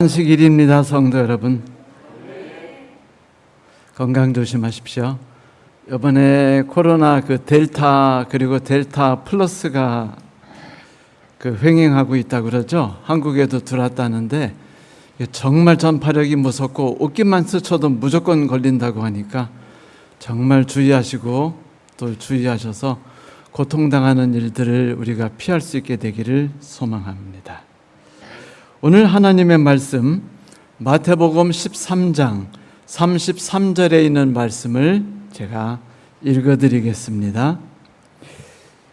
안식일입니다. 성도 여러분, 건강 조심하십시오. 이번에 코로나 델타 그리고 델타 플러스가 횡행하고 있다고 그러죠. 한국에도 들어왔다는데 정말 전파력이 무섭고 옷깃만 스쳐도 무조건 걸린다고 하니까 정말 주의하시고 또 주의하셔서 고통당하는 일들을 우리가 피할 수 있게 되기를 소망합니다. 오늘 하나님의 말씀 마태복음 13장 33절에 있는 말씀을 제가 읽어드리겠습니다.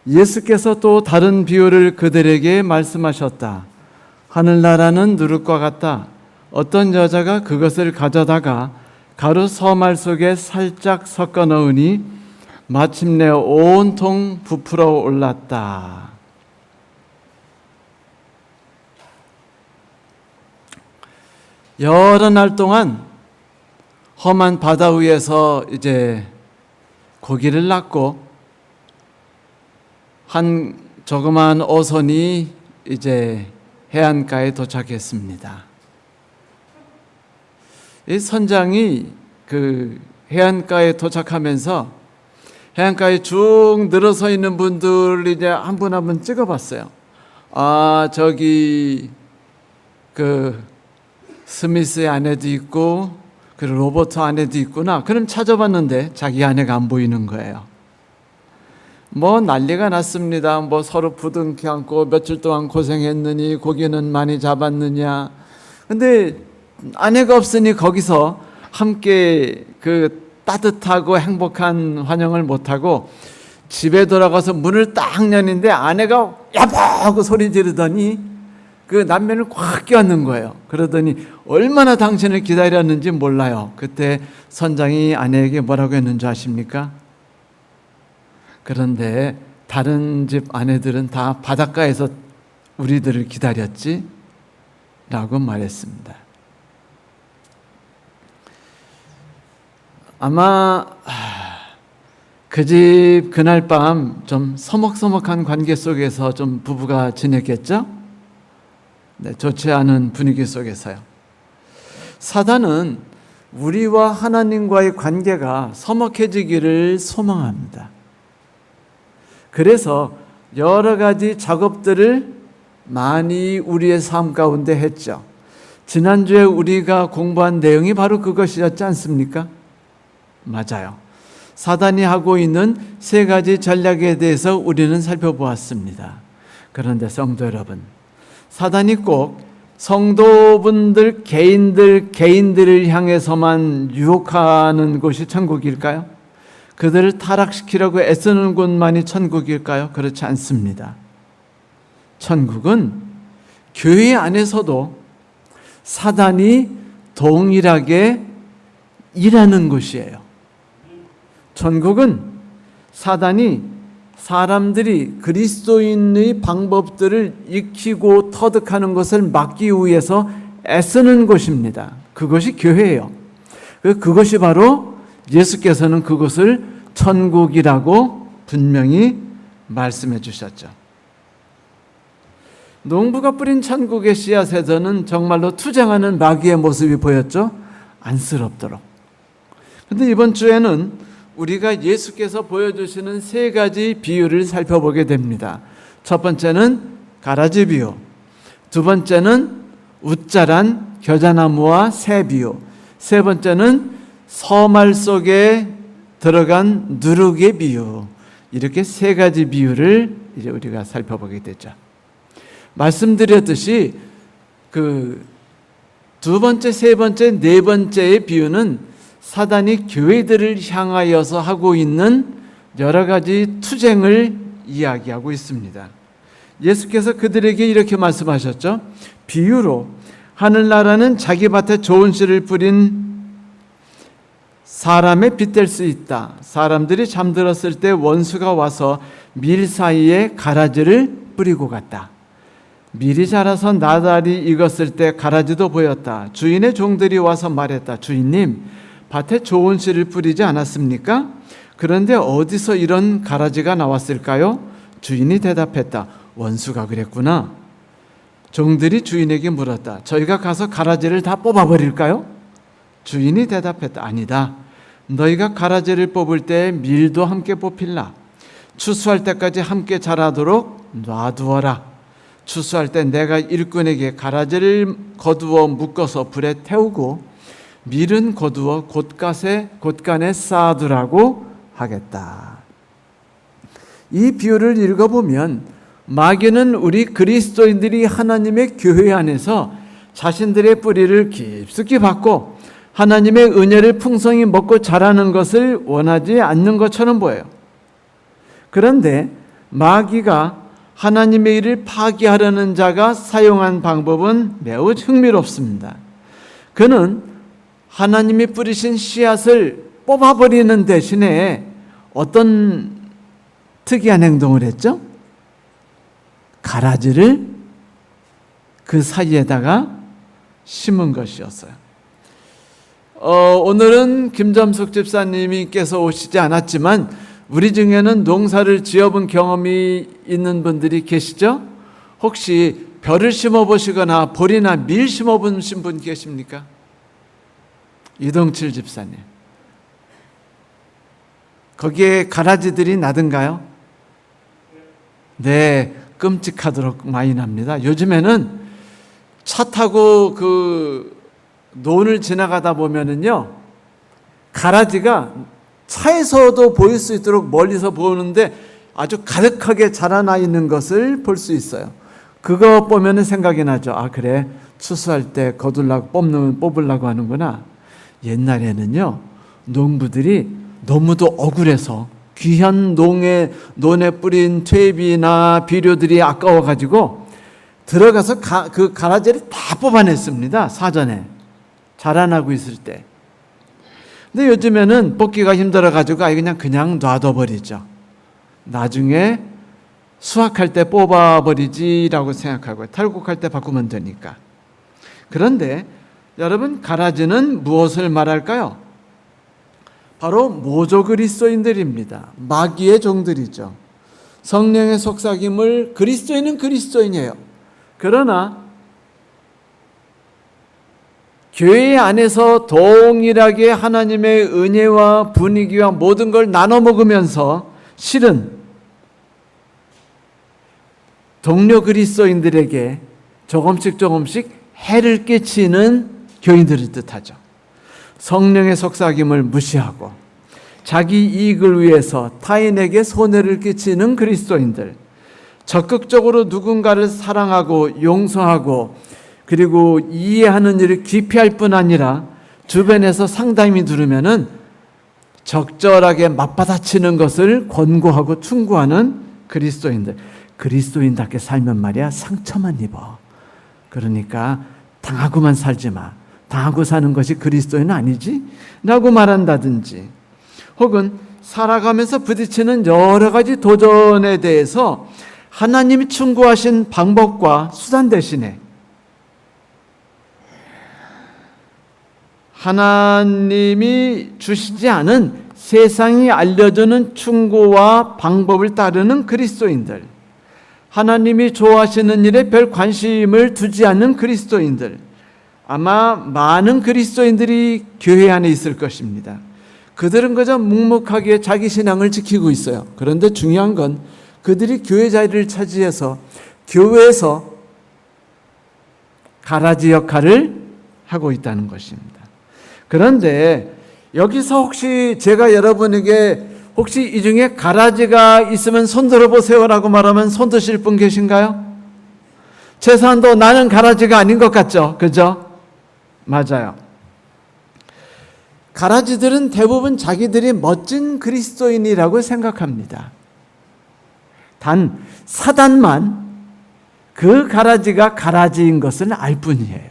예수께서 또 다른 비유를 그들에게 말씀하셨다. 하늘나라는 누룩과 같다. 어떤 여자가 그것을 가져다가 가루 서말 속에 살짝 섞어 넣으니 마침내 온통 부풀어 올랐다. 여러 날 동안 험한 바다 위에서 이제 고기를 낚고 한 조그마한 어선이 이제 해안가에 도착했습니다. 이 선장이 해안가에 도착하면서 해안가에 쭉 늘어서 있는 분들 이제 한 분 한 분 찍어봤어요. 저기 스미스의 아내도 있고 그리고 로버트 아내도 있구나. 그럼 찾아봤는데 자기 아내가 안 보이는 거예요. 난리가 났습니다. 서로 부둥켜 안고 며칠 동안 고생했느니 고기는 많이 잡았느냐. 근데 아내가 없으니 거기서 함께 따뜻하고 행복한 환영을 못하고 집에 돌아가서 문을 딱 여는데 아내가 여보 하고 소리 지르더니 남편을 꽉 껴안는 거예요. 그러더니 얼마나 당신을 기다렸는지 몰라요. 그때 선장이 아내에게 뭐라고 했는지 아십니까? 그런데 다른 집 아내들은 다 바닷가에서 우리들을 기다렸지? 라고 말했습니다. 아마 그 집 그날 밤 좀 서먹서먹한 관계 속에서 좀 부부가 지냈겠죠? 네, 좋지 않은 분위기 속에서요. 사단은 우리와 하나님과의 관계가 서먹해지기를 소망합니다. 그래서 여러 가지 작업들을 많이 우리의 삶 가운데 했죠. 지난주에 우리가 공부한 내용이 바로 그것이었지 않습니까? 맞아요. 사단이 하고 있는 세 가지 전략에 대해서 우리는 살펴보았습니다. 그런데 성도 여러분, 사단이 꼭 성도분들 개인들을 향해서만 유혹하는 곳이 천국일까요? 그들을 타락시키려고 애쓰는 곳만이 천국일까요? 그렇지 않습니다. 천국은 교회 안에서도 사단이 동일하게 일하는 곳이에요. 천국은 사단이 사람들이 그리스도인의 방법들을 익히고 터득하는 것을 막기 위해서 애쓰는 곳입니다. 그것이 교회예요. 그것이 바로 예수께서는 그것을 천국이라고 분명히 말씀해 주셨죠. 농부가 뿌린 천국의 씨앗에서는 정말로 투쟁하는 마귀의 모습이 보였죠. 안쓰럽도록. 그런데 이번 주에는 우리가 예수께서 보여주시는 세 가지 비유를 살펴보게 됩니다. 첫 번째는 가라지 비유, 두 번째는 웃자란 겨자나무와 새 비유, 세 번째는 서말 속에 들어간 누룩의 비유. 이렇게 세 가지 비유를 이제 우리가 살펴보게 되죠. 말씀드렸듯이 두 번째, 세 번째, 네 번째의 비유는 사단이 교회들을 향하여서 하고 있는 여러 가지 투쟁을 이야기하고 있습니다. 예수께서 그들에게 이렇게 말씀하셨죠. 비유로 하늘나라는 자기 밭에 좋은 씨를 뿌린 사람의 빗될 수 있다. 사람들이 잠들었을 때 원수가 와서 밀 사이에 가라지를 뿌리고 갔다. 밀이 자라서 나달이 익었을 때 가라지도 보였다. 주인의 종들이 와서 말했다. 주인님, 밭에 좋은 씨를 뿌리지 않았습니까? 그런데 어디서 이런 가라지가 나왔을까요? 주인이 대답했다. 원수가 그랬구나. 종들이 주인에게 물었다. 저희가 가서 가라지를 다 뽑아버릴까요? 주인이 대답했다. 아니다. 너희가 가라지를 뽑을 때 밀도 함께 뽑힐라. 추수할 때까지 함께 자라도록 놔두어라. 추수할 때 내가 일꾼에게 가라지를 거두어 묶어서 불에 태우고 밀은 거두어 곳간에 쌓아두라고 하겠다. 이 비유를 읽어보면 마귀는 우리 그리스도인들이 하나님의 교회 안에서 자신들의 뿌리를 깊숙이 받고 하나님의 은혜를 풍성히 먹고 자라는 것을 원하지 않는 것처럼 보여요. 그런데 마귀가 하나님의 일을 파괴하려는 자가 사용한 방법은 매우 흥미롭습니다. 그는 하나님이 뿌리신 씨앗을 뽑아버리는 대신에 어떤 특이한 행동을 했죠? 가라지를 그 사이에다가 심은 것이었어요. 오늘은 김점숙 집사님께서 오시지 않았지만 우리 중에는 농사를 지어본 경험이 있는 분들이 계시죠? 혹시 벼를 심어보시거나 보리나 밀 심어보신 분 계십니까? 이동칠 집사님. 거기에 가라지들이 나든가요? 네, 끔찍하도록 많이 납니다. 요즘에는 차 타고 그 논을 지나가다 보면은요, 가라지가 차에서도 보일 수 있도록 멀리서 보는데 아주 가득하게 자라나 있는 것을 볼 수 있어요. 그거 보면은 생각이 나죠. 아, 그래. 추수할 때 뽑으려고 하는구나. 옛날에는요, 농부들이 너무도 억울해서 귀한 논에 뿌린 퇴비나 비료들이 아까워가지고 들어가서 그 가라지를 다 뽑아냈습니다. 사전에. 자라나고 있을 때. 근데 요즘에는 뽑기가 힘들어가지고 그냥 놔둬버리죠. 나중에 수확할 때 뽑아버리지라고 생각하고 탈곡할 때 바꾸면 되니까. 그런데 여러분, 가라지는 무엇을 말할까요? 바로 모조 그리스도인들입니다. 마귀의 종들이죠. 성령의 속삭임을 그리스도인은 그리스도인이에요. 그러나 교회 안에서 동일하게 하나님의 은혜와 분위기와 모든 걸 나눠 먹으면서 실은 동료 그리스도인들에게 조금씩 해를 끼치는 교인들을 뜻하죠. 성령의 속삭임을 무시하고 자기 이익을 위해서 타인에게 손해를 끼치는 그리스도인들, 적극적으로 누군가를 사랑하고 용서하고 그리고 이해하는 일을 깊이 할 뿐 아니라 주변에서 상담이 들으면은 적절하게 맞받아치는 것을 권고하고 충고하는 그리스도인들. 그리스도인답게 살면 말이야 상처만 입어. 그러니까 당하고만 살지 마. 당하고 사는 것이 그리스도인은 아니지? 라고 말한다든지, 혹은 살아가면서 부딪히는 여러 가지 도전에 대해서 하나님이 충고하신 방법과 수단 대신에 하나님이 주시지 않은 세상이 알려주는 충고와 방법을 따르는 그리스도인들, 하나님이 좋아하시는 일에 별 관심을 두지 않는 그리스도인들, 아마 많은 그리스도인들이 교회 안에 있을 것입니다. 그들은 그저 묵묵하게 자기 신앙을 지키고 있어요. 그런데 중요한 건 그들이 교회 자리를 차지해서 교회에서 가라지 역할을 하고 있다는 것입니다. 그런데 여기서 혹시 제가 여러분에게 혹시 이 중에 가라지가 있으면 손 들어보세요라고 말하면 손 드실 분 계신가요? 최소한도 나는 가라지가 아닌 것 같죠? 그죠? 맞아요. 가라지들은 대부분 자기들이 멋진 그리스도인이라고 생각합니다. 단 사단만 그 가라지가 가라지인 것을 알 뿐이에요.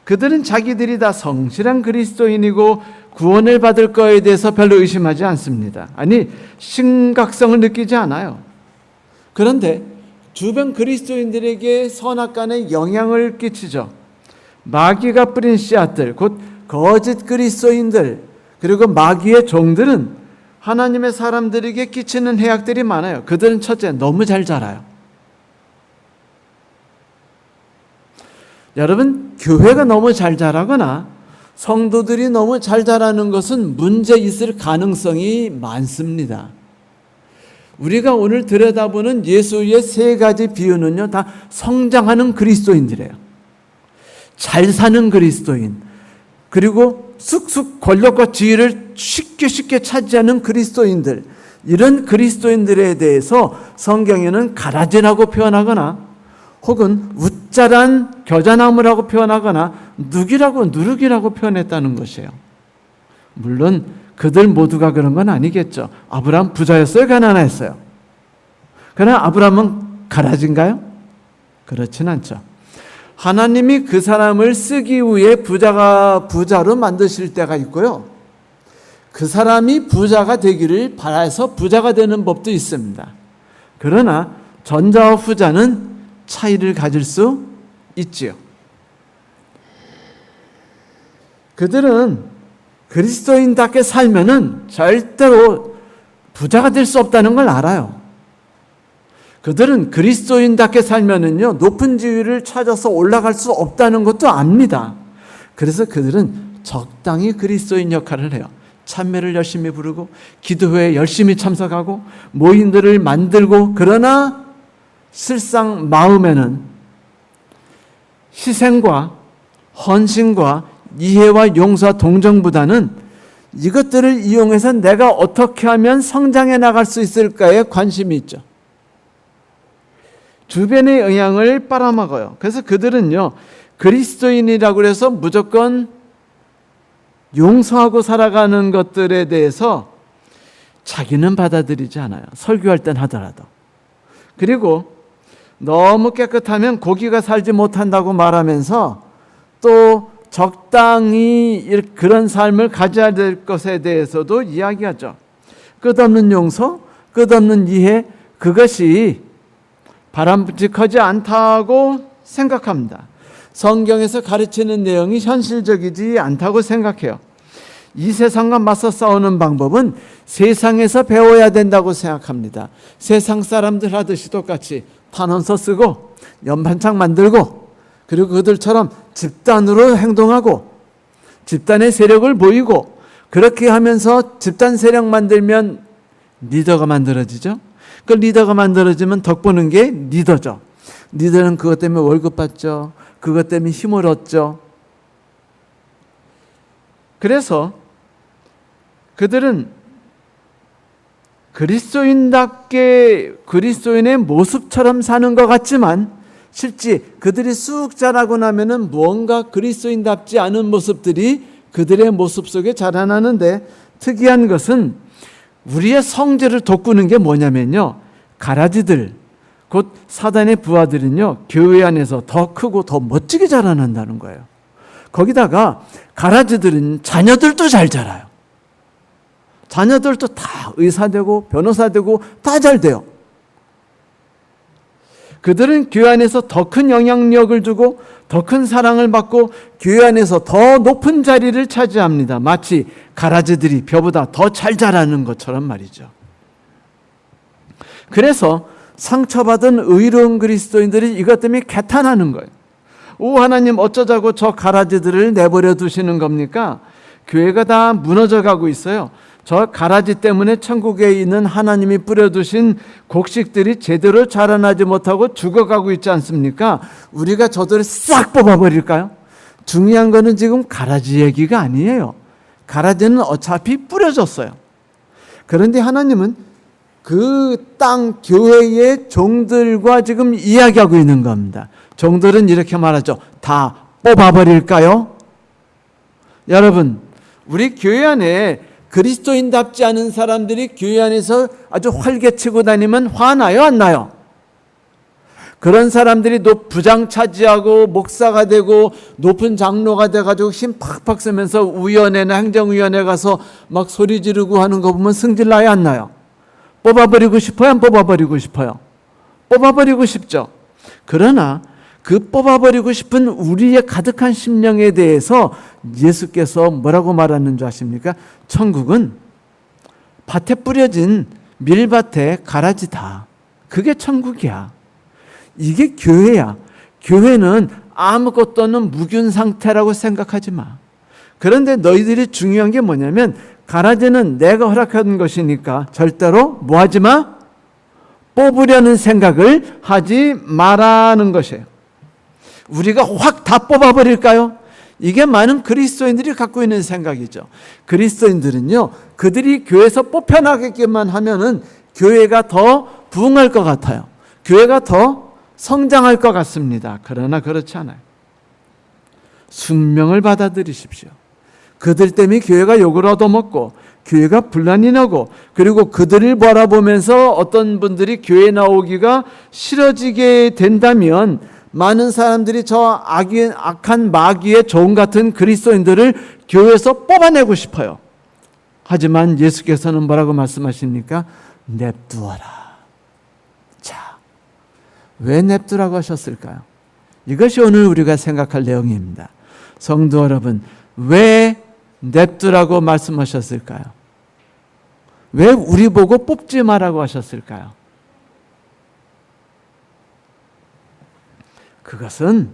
그들은 자기들이 다 성실한 그리스도인이고 구원을 받을 거에 대해서 별로 의심하지 않습니다. 아니, 심각성을 느끼지 않아요. 그런데 주변 그리스도인들에게 선악간에 영향을 끼치죠. 마귀가 뿌린 씨앗들, 곧 거짓 그리스도인들, 그리고 마귀의 종들은 하나님의 사람들에게 끼치는 해악들이 많아요. 그들은 첫째, 너무 잘 자라요. 여러분, 교회가 너무 잘 자라거나 성도들이 너무 잘 자라는 것은 문제 있을 가능성이 많습니다. 우리가 오늘 들여다보는 예수의 세 가지 비유는요, 다 성장하는 그리스도인들이에요. 잘 사는 그리스도인, 그리고 쑥쑥 권력과 지위를 쉽게 차지하는 그리스도인들, 이런 그리스도인들에 대해서 성경에는 가라지라고 표현하거나 혹은 웃자란 겨자나무라고 표현하거나 누룩이라고 표현했다는 것이에요. 물론 그들 모두가 그런 건 아니겠죠. 아브라함 부자였어요? 가난했어요? 그러나 아브라함은 가라지인가요? 그렇진 않죠. 하나님이 그 사람을 쓰기 위해 부자로 만드실 때가 있고요. 그 사람이 부자가 되기를 바라서 부자가 되는 법도 있습니다. 그러나 전자와 후자는 차이를 가질 수 있지요. 그들은 그리스도인답게 살면은 절대로 부자가 될 수 없다는 걸 알아요. 그들은 그리스도인답게 살면은요, 높은 지위를 찾아서 올라갈 수 없다는 것도 압니다. 그래서 그들은 적당히 그리스도인 역할을 해요. 찬미를 열심히 부르고, 기도회에 열심히 참석하고, 모임들을 만들고, 그러나 실상 마음에는 희생과 헌신과 이해와 용서와 동정보다는 이것들을 이용해서 내가 어떻게 하면 성장해 나갈 수 있을까에 관심이 있죠. 주변의 영향을 빨아먹어요. 그래서 그들은요, 그리스도인이라고 해서 무조건 용서하고 살아가는 것들에 대해서 자기는 받아들이지 않아요. 설교할 땐 하더라도. 그리고 너무 깨끗하면 고기가 살지 못한다고 말하면서 또 적당히 그런 삶을 가져야 될 것에 대해서도 이야기하죠. 끝없는 용서, 끝없는 이해, 그것이 바람직하지 않다고 생각합니다. 성경에서 가르치는 내용이 현실적이지 않다고 생각해요. 이 세상과 맞서 싸우는 방법은 세상에서 배워야 된다고 생각합니다. 세상 사람들 하듯이 똑같이 탄원서 쓰고 연반창 만들고, 그리고 그들처럼 집단으로 행동하고 집단의 세력을 보이고, 그렇게 하면서 집단 세력 만들면 리더가 만들어지죠. 그 리더가 만들어지면 덕보는 게 리더죠. 리더는 그것 때문에 월급 받죠. 그것 때문에 힘을 얻죠. 그래서 그들은 그리스도인답게 그리스도인의 모습처럼 사는 것 같지만 실제 그들이 쑥 자라고 나면은 무언가 그리스도인답지 않은 모습들이 그들의 모습 속에 자라나는데, 특이한 것은 우리의 성질을 돋구는 게 뭐냐면요, 가라지들, 곧 사단의 부하들은요, 교회 안에서 더 크고 더 멋지게 자라난다는 거예요. 거기다가 가라지들은 자녀들도 잘 자라요. 자녀들도 다 의사 되고 변호사 되고 다 잘 돼요. 그들은 교회 안에서 더 큰 영향력을 주고 더 큰 사랑을 받고 교회 안에서 더 높은 자리를 차지합니다. 마치 가라지들이 벼보다 더 잘 자라는 것처럼 말이죠. 그래서 상처받은 의로운 그리스도인들이 이것 때문에 개탄하는 거예요. 오, 하나님 어쩌자고 저 가라지들을 내버려 두시는 겁니까? 교회가 다 무너져 가고 있어요. 저 가라지 때문에 천국에 있는 하나님이 뿌려두신 곡식들이 제대로 자라나지 못하고 죽어가고 있지 않습니까? 우리가 저들을 싹 뽑아버릴까요? 중요한 거는 지금 가라지 얘기가 아니에요. 가라지는 어차피 뿌려졌어요. 그런데 하나님은 그 땅 교회의 종들과 지금 이야기하고 있는 겁니다. 종들은 이렇게 말하죠. 다 뽑아버릴까요? 여러분, 우리 교회 안에 그리스도인답지 않은 사람들이 교회 안에서 아주 활개치고 다니면 화나요, 안 나요? 그런 사람들이 부장 차지하고 목사가 되고 높은 장로가 돼가지고 힘 팍팍 쓰면서 위원회나 행정위원회 가서 막 소리 지르고 하는 거 보면 승질 나요, 안 나요? 뽑아버리고 싶어요, 안 뽑아버리고 싶어요? 뽑아버리고 싶죠. 그러나 그 뽑아버리고 싶은 우리의 가득한 심령에 대해서 예수께서 뭐라고 말하는 줄 아십니까? 천국은 밭에 뿌려진 밀밭의 가라지다. 그게 천국이야. 이게 교회야. 교회는 아무것도 없는 무균 상태라고 생각하지 마. 그런데 너희들이 중요한 게 뭐냐면 가라지는 내가 허락한 것이니까 절대로 뭐하지 마? 뽑으려는 생각을 하지 말라는 것이에요. 우리가 확 다 뽑아버릴까요? 이게 많은 그리스도인들이 갖고 있는 생각이죠. 그리스도인들은요, 그들이 교회에서 뽑혀나가기만 하면은 교회가 더 부흥할 것 같아요. 교회가 더 성장할 것 같습니다. 그러나 그렇지 않아요. 숙명을 받아들이십시오. 그들 때문에 교회가 욕을 얻어먹고 교회가 분란이 나고 그리고 그들을 바라보면서 어떤 분들이 교회에 나오기가 싫어지게 된다면 많은 사람들이 저 악한 마귀의 종 같은 그리스도인들을 교회에서 뽑아내고 싶어요. 하지만 예수께서는 뭐라고 말씀하십니까? 냅두어라. 자, 왜 냅두라고 하셨을까요? 이것이 오늘 우리가 생각할 내용입니다. 성도 여러분, 왜 냅두라고 말씀하셨을까요? 왜 우리 보고 뽑지 마라고 하셨을까요? 그것은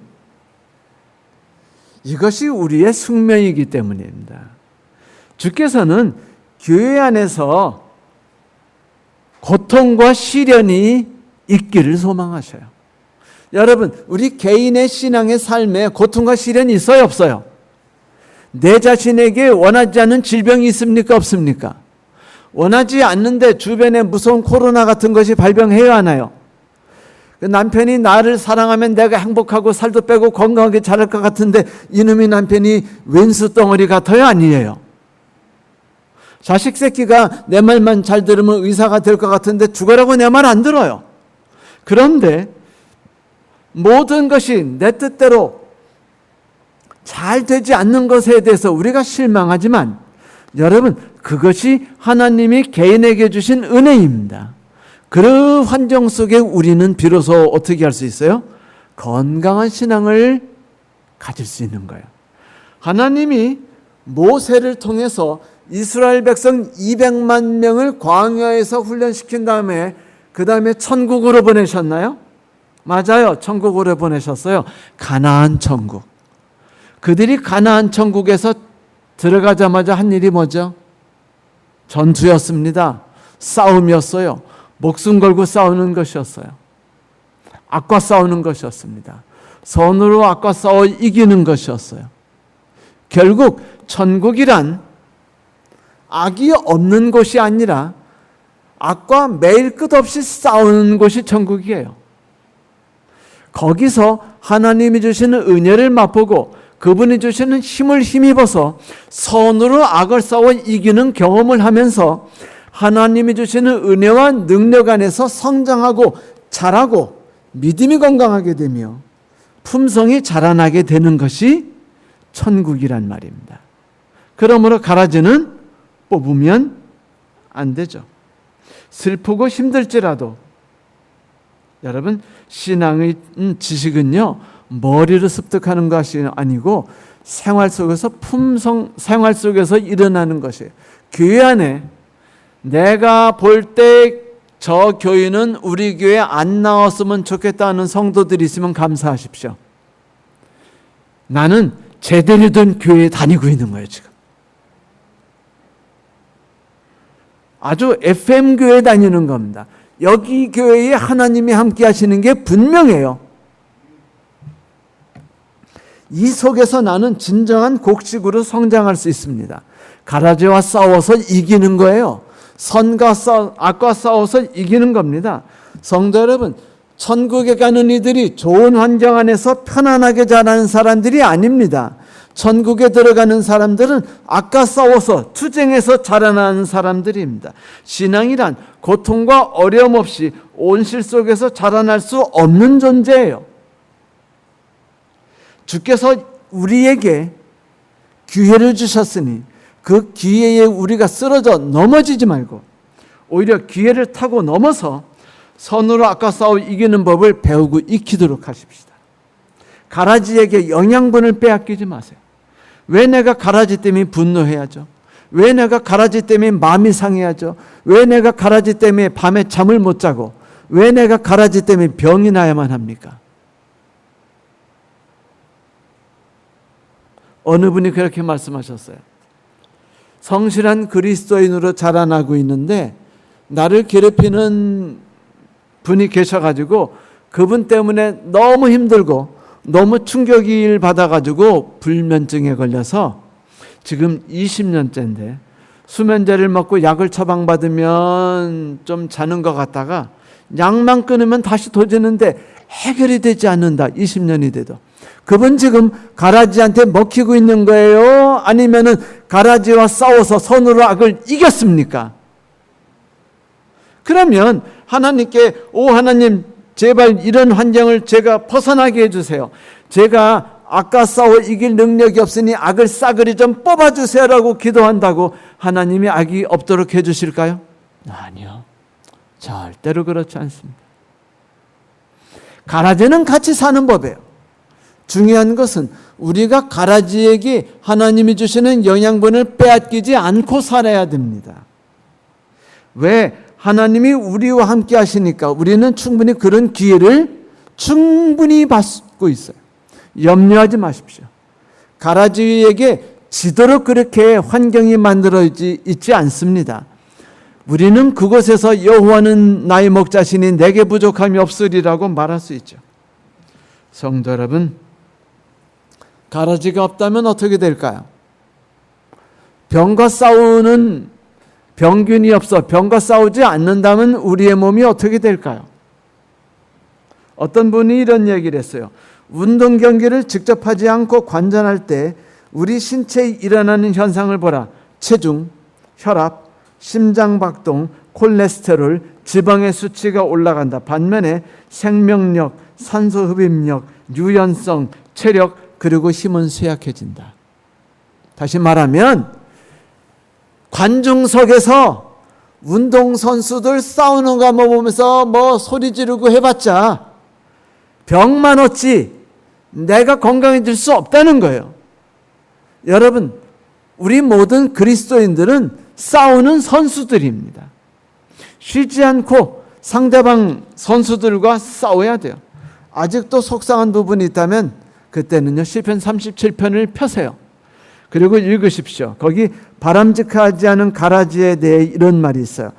이것이 우리의 숙명이기 때문입니다. 주께서는 교회 안에서 고통과 시련이 있기를 소망하셔요. 여러분, 우리 개인의 신앙의 삶에 고통과 시련이 있어요, 없어요? 내 자신에게 원하지 않는 질병이 있습니까, 없습니까? 원하지 않는데 주변에 무서운 코로나 같은 것이 발병해야 하나요? 남편이 나를 사랑하면 내가 행복하고 살도 빼고 건강하게 자랄 것 같은데 이놈의 남편이 왼수 덩어리 같아요, 아니에요? 자식 새끼가 내 말만 잘 들으면 의사가 될 것 같은데 죽으라고 내 말 안 들어요. 그런데 모든 것이 내 뜻대로 잘 되지 않는 것에 대해서 우리가 실망하지만 여러분, 그것이 하나님이 개인에게 주신 은혜입니다. 그 환경 속에 우리는 비로소 어떻게 할 수 있어요? 건강한 신앙을 가질 수 있는 거예요. 하나님이 모세를 통해서 이스라엘 백성 200만 명을 광야에서 훈련시킨 다음에 그 다음에 천국으로 보내셨나요? 맞아요. 천국으로 보내셨어요. 가나안 천국. 그들이 가나안 천국에서 들어가자마자 한 일이 뭐죠? 전투였습니다. 싸움이었어요. 목숨 걸고 싸우는 것이었어요. 악과 싸우는 것이었습니다. 선으로 악과 싸워 이기는 것이었어요. 결국 천국이란 악이 없는 곳이 아니라 악과 매일 끝없이 싸우는 곳이 천국이에요. 거기서 하나님이 주시는 은혜를 맛보고 그분이 주시는 힘을 힘입어서 선으로 악을 싸워 이기는 경험을 하면서 하나님이 주시는 은혜와 능력 안에서 성장하고 자라고 믿음이 건강하게 되며 품성이 자라나게 되는 것이 천국이란 말입니다. 그러므로 가라지는 뽑으면 안 되죠. 슬프고 힘들지라도 여러분, 신앙의 지식은요, 머리로 습득하는 것이 아니고 생활 속에서 생활 속에서 일어나는 것이에요. 교회 안에 내가 볼 때 저 교인은 우리 교회 안 나왔으면 좋겠다는 성도들이 있으면 감사하십시오. 나는 제대로 된 교회에 다니고 있는 거예요, 지금. 아주 FM 교회에 다니는 겁니다. 여기 교회에 하나님이 함께 하시는 게 분명해요. 이 속에서 나는 진정한 곡식으로 성장할 수 있습니다. 가라지와 싸워서 이기는 거예요. 악과 싸워서 이기는 겁니다. 성도 여러분, 천국에 가는 이들이 좋은 환경 안에서 편안하게 자라는 사람들이 아닙니다. 천국에 들어가는 사람들은 악과 싸워서 투쟁해서 자라나는 사람들입니다. 신앙이란 고통과 어려움 없이 온실 속에서 자라날 수 없는 존재예요. 주께서 우리에게 기회를 주셨으니 그 기회에 우리가 쓰러져 넘어지지 말고 오히려 기회를 타고 넘어서 선으로 악과 싸워 이기는 법을 배우고 익히도록 하십시다. 가라지에게 영양분을 빼앗기지 마세요. 왜 내가 가라지 때문에 분노해야죠? 왜 내가 가라지 때문에 마음이 상해야죠? 왜 내가 가라지 때문에 밤에 잠을 못 자고 왜 내가 가라지 때문에 병이 나야만 합니까? 어느 분이 그렇게 말씀하셨어요. 성실한 그리스도인으로 자라나고 있는데 나를 괴롭히는 분이 계셔가지고 그분 때문에 너무 힘들고 너무 충격을 받아가지고 불면증에 걸려서 지금 20년째인데 수면제를 먹고 약을 처방받으면 좀 자는 것 같다가 약만 끊으면 다시 도지는데 해결이 되지 않는다. 20년이 돼도. 그분 지금 가라지한테 먹히고 있는 거예요? 아니면은 가라지와 싸워서 손으로 악을 이겼습니까? 그러면 하나님께 하나님 제발 이런 환경을 제가 벗어나게 해주세요. 제가 악과 싸워 이길 능력이 없으니 악을 싸그리 좀 뽑아주세요라고 기도한다고 하나님이 악이 없도록 해주실까요? 아니요. 절대로 그렇지 않습니다. 가라지는 같이 사는 법이에요. 중요한 것은 우리가 가라지에게 하나님이 주시는 영양분을 빼앗기지 않고 살아야 됩니다. 왜? 하나님이 우리와 함께 하시니까 우리는 충분히 그런 기회를 충분히 받고 있어요. 염려하지 마십시오. 가라지에게 지도록 그렇게 환경이 만들어져 있지 않습니다. 우리는 그곳에서 여호와는 나의 목자시니 내게 부족함이 없으리라고 말할 수 있죠. 성도 여러분, 가라지가 없다면 어떻게 될까요? 병과 싸우는 병균이 없어 병과 싸우지 않는다면 우리의 몸이 어떻게 될까요? 어떤 분이 이런 얘기를 했어요. 운동 경기를 직접 하지 않고 관전할 때 우리 신체에 일어나는 현상을 보라. 체중, 혈압, 심장박동, 콜레스테롤, 지방의 수치가 올라간다. 반면에 생명력, 산소 흡입력, 유연성, 체력, 그리고 힘은 쇠약해진다. 다시 말하면 관중석에서 운동선수들 싸우는 거 보면서 소리 지르고 해봤자 병만 얻지 내가 건강해질 수 없다는 거예요. 여러분, 우리 모든 그리스도인들은 싸우는 선수들입니다. 쉬지 않고 상대방 선수들과 싸워야 돼요. 아직도 속상한 부분이 있다면 그때는요 시편 37편을 펴세요. 그리고 읽으십시오. 거기 바람직하지 않은 가라지에 대해 이런 말이 있어요.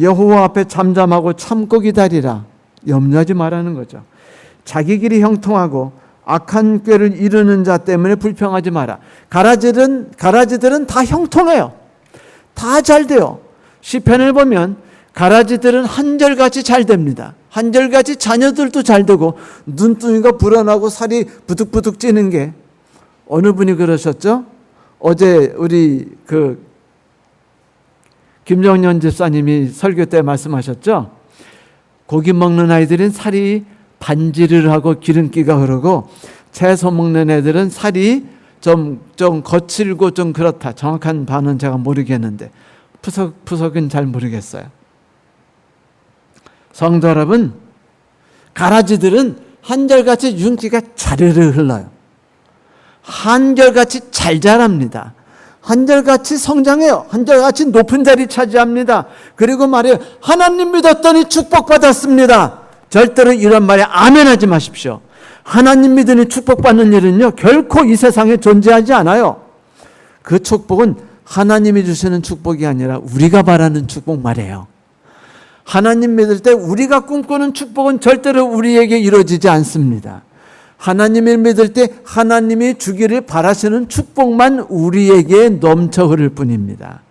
여호와 앞에 잠잠하고 참고 기다리라. 염려하지 말라는 거죠. 자기 길이 형통하고 악한 꾀를 이루는 자 때문에 불평하지 마라. 가라지들은 다 형통해요. 다 잘 돼요. 시편을 보면 가라지들은 한결같이 잘 됩니다. 한결같이 자녀들도 잘 되고 눈두이가 불어나고 살이 부득부득 찌는 게 어느 분이 그러셨죠? 어제 우리 김정년 집사님이 설교 때 말씀하셨죠? 고기 먹는 아이들은 살이 반지를 하고 기름기가 흐르고 채소 먹는 애들은 살이 좀 거칠고 좀 그렇다. 정확한 바는 제가 모르겠는데 푸석은 잘 모르겠어요. 성도 여러분, 가라지들은 한결같이 윤기가 자르르 흘러요. 한결같이 잘 자랍니다. 한결같이 성장해요. 한결같이 높은 자리 차지합니다. 그리고 말해요. 하나님 믿었더니 축복받았습니다. 절대로 이런 말에 아멘하지 마십시오. 하나님 믿으니 축복받는 일은요 결코 이 세상에 존재하지 않아요. 그 축복은 하나님이 주시는 축복이 아니라 우리가 바라는 축복 말이에요. 하나님 믿을 때 우리가 꿈꾸는 축복은 절대로 우리에게 이루어지지 않습니다. 하나님을 믿을 때 하나님이 주기를 바라시는 축복만 우리에게 넘쳐 흐를 뿐입니다.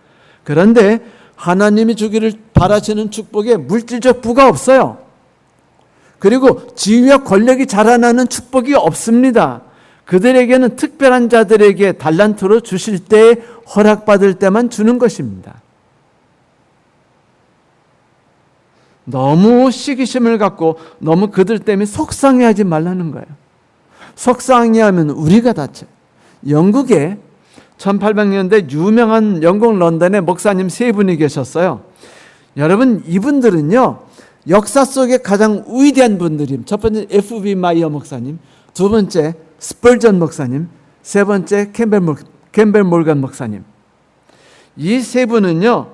그런데 하나님이 주기를 바라시는 축복에 물질적 부가 없어요. 그리고 지위와 권력이 자라나는 축복이 없습니다. 그들에게는 특별한 자들에게 달란트로 주실 때 허락받을 때만 주는 것입니다. 너무 시기심을 갖고 너무 그들 때문에 속상해하지 말라는 거예요. 속상해하면 우리가 다쳐요. 영국에 1800년대 유명한 영국 런던의 목사님 세 분이 계셨어요. 여러분, 이분들은요 역사 속에 가장 위대한 분들입니다. 첫 번째 F.B. 마이어 목사님, 두 번째 스펄전 목사님, 세 번째 캠벨 몰간 목사님. 이 세 분은요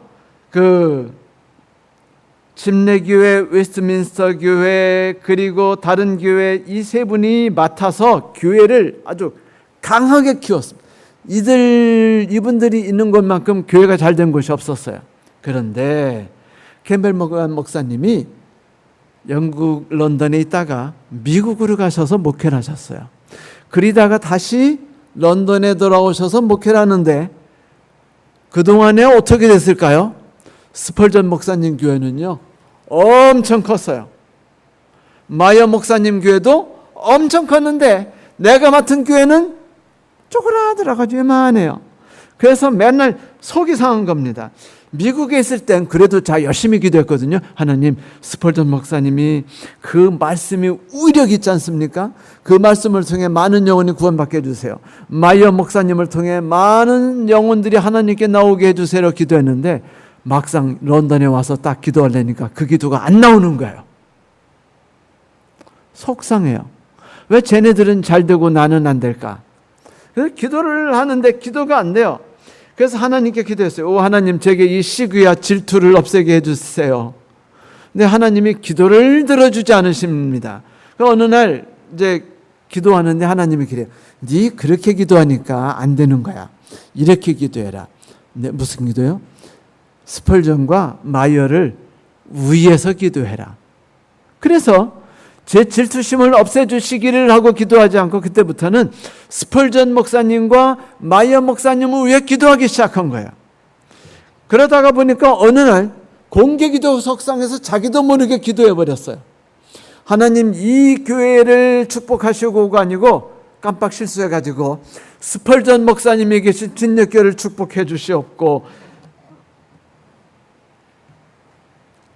침례교회, 웨스트민스터 교회, 그리고 다른 교회 이 세 분이 맡아서 교회를 아주 강하게 키웠습니다. 이분들이 있는 곳만큼 교회가 잘 된 곳이 없었어요. 그런데 캠벨 목사님이 영국 런던에 있다가 미국으로 가셔서 목회를 하셨어요. 그러다가 다시 런던에 돌아오셔서 목회를 하는데 그동안에 어떻게 됐을까요? 스펄전 목사님 교회는요 엄청 컸어요. 마이어 목사님 교회도 엄청 컸는데 내가 맡은 교회는 쪼그라들어가지고 이만해요. 그래서 맨날 속이 상한 겁니다. 미국에 있을 땐 그래도 열심히 기도했거든요. 하나님, 스펄전 목사님이 그 말씀이 위력 있지 않습니까? 그 말씀을 통해 많은 영혼이 구원받게 해주세요. 마이어 목사님을 통해 많은 영혼들이 하나님께 나오게 해주세요 기도했는데 막상 런던에 와서 딱 기도하려니까 그 기도가 안 나오는 거예요. 속상해요. 왜 쟤네들은 잘 되고 나는 안 될까? 그래서 기도를 하는데 기도가 안 돼요. 그래서 하나님께 기도했어요. 오 하나님, 제게 이 시기와 질투를 없애게 해주세요. 근데 하나님이 기도를 들어주지 않으십니다. 어느 날 이제 기도하는데 하나님이 그래요. 네 그렇게 기도하니까 안 되는 거야. 이렇게 기도해라. 네, 무슨 기도요? 스펄전과 마이어를 위에서 기도해라. 그래서 제 질투심을 없애주시기를 하고 기도하지 않고 그때부터는 스펄전 목사님과 마이어 목사님을 위해 기도하기 시작한 거예요. 그러다가 보니까 어느 날 공개기도 석상에서 자기도 모르게 기도해버렸어요. 하나님, 이 교회를 축복하시고가 아니고 깜빡 실수해가지고 스펄전 목사님이 계신 진력교회를 축복해 주시옵고.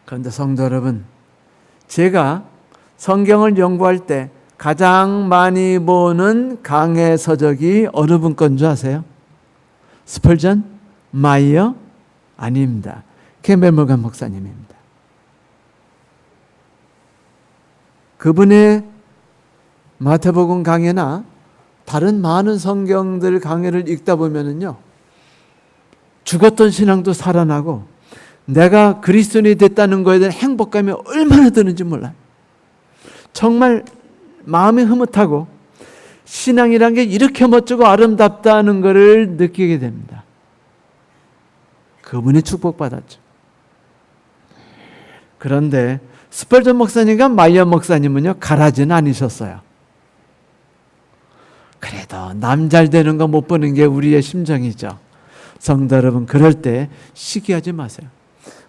그런데 성도 여러분, 제가 성경을 연구할 때 가장 많이 보는 강해 서적이 어느 분 건 줄 아세요? 스펄전? 마이어? 아닙니다. 캠벨 몰간 목사님입니다. 그분의 마태복음 강해나 다른 많은 성경들 강해를 읽다 보면은요, 죽었던 신앙도 살아나고 내가 그리스도인이 됐다는 것에 대한 행복감이 얼마나 드는지 몰라요. 정말 마음이 흐뭇하고 신앙이란 게 이렇게 멋지고 아름답다는 것을 느끼게 됩니다. 그분이 축복받았죠. 그런데 스펄전 목사님과 마이어 목사님은요, 가라지는 아니셨어요. 그래도 남 잘 되는 거 못 보는 게 우리의 심정이죠. 성도 여러분, 그럴 때 시기하지 마세요.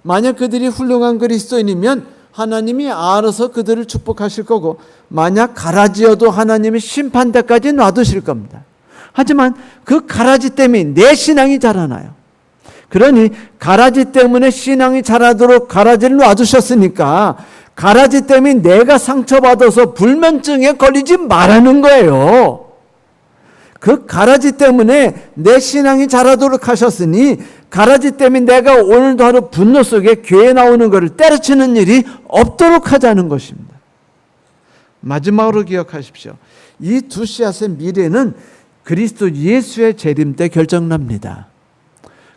만약 그들이 훌륭한 그리스도인이면 하나님이 알아서 그들을 축복하실 거고, 만약 가라지여도 하나님이 심판대까지 놔두실 겁니다. 하지만 그 가라지 때문에 내 신앙이 자라나요. 그러니 가라지 때문에 신앙이 자라도록 가라지를 놔두셨으니까 가라지 때문에 내가 상처받아서 불면증에 걸리지 말라는 거예요. 그 가라지 때문에 내 신앙이 자라도록 하셨으니 가라지 때문에 내가 오늘도 하루 분노 속에 교회 나오는 것을 때려치는 일이 없도록 하자는 것입니다. 마지막으로 기억하십시오. 이 두 씨앗의 미래는 그리스도 예수의 재림 때 결정납니다.